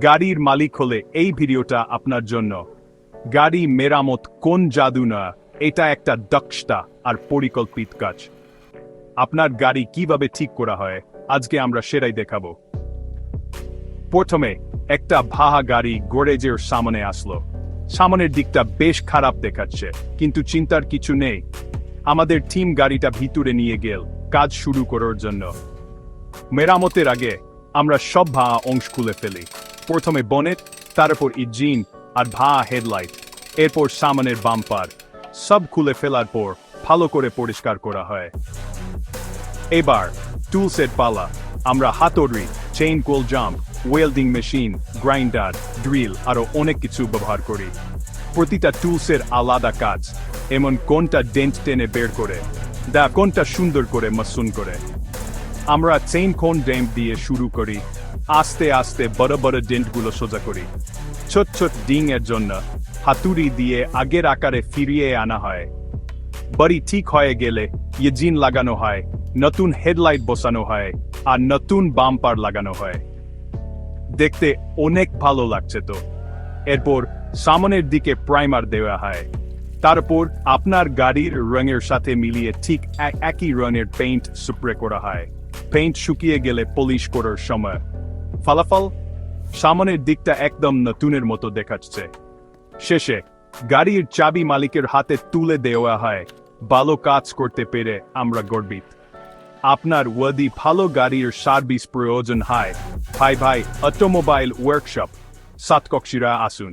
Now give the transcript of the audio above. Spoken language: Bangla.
গাড়ির মালিক হলে এই ভিডিওটা আপনার জন্য। গাড়ি মেরামত কোন জাদু না, এটা একটা দক্ষতা আর পরিকল্পিত কাজ। আপনার গাড়ি কিভাবে ঠিক করা হয় আজকে আমরা সেটাই দেখাবো। প্রথমে একটা ভাঙা গাড়ি গ্যারেজের সামনে আসলো। সামনের দিকটা বেশ খারাপ দেখাচ্ছে, কিন্তু চিন্তার কিছু নেই। আমাদের টিম গাড়িটা ভিতরে নিয়ে গেল কাজ শুরু করার জন্য। মেরামতের আগে আমরা সব ভাঙা অংশ খুলে ফেলি। প্রথমে বনেট, তারপর ইঞ্জিন আর ভাঙা হেডলাইট, এরপর সামনের বাম্পার। সব খুলে ফেলার পর ভালো করে পরিষ্কার করা হয়। এবার টুলসের পালা। আমরা হাতুড়ি, চেইন কোল জাম্প, ওয়েল্ডিং মেশিন, গ্রাইন্ডার, ড্রিল আরও অনেক কিছু ব্যবহার করি। প্রতিটা টুলসের আলাদা কাজ, এমন কোনটা ডেন্ট টেনে বের করে কোনটা সুন্দর করে মসৃণ করে। আমরা চেইন কোন ড্যাম্প দিয়ে শুরু করি, আস্তে আস্তে বড় বড় ডেন্টগুলো সোজা করি। ছোট ছোট ডিং এর জন্য হাতুড়ি দিয়ে আগের আকারে ফিরিয়ে আনা হয়। বাড়ি ঠিক হয়ে গেলে ইঞ্জিন লাগানো হয়, নতুন হেডলাইট বসানো হয় আর নতুন বাম্পার লাগানো হয়। দেখতে অনেক ভালো লাগছে তো। এরপর সামনের দিকে প্রাইমার দেওয়া হয়। তারপর আপনার গাড়ির রঙের সাথে মিলিয়ে ঠিক একই রঙের পেইন্ট স্প্রে করা হয়। পেইন্ট শুকিয়ে গেলে পলিশ করার সময় ফলাফল সামনের দিকটা একদম নতুনের মতো দেখাচ্ছে। শেষে গাড়ির চাবি মালিকের হাতে তুলে দেওয়া হয়। ভালো কাজ করতে পেরে আমরা গর্বিত। আপনার যদি ভালো গাড়ির সার্ভিস প্রয়োজন হয়, ভাই অটোমোবাইল ওয়ার্কশপ, সাতকক্ষিরা আসুন।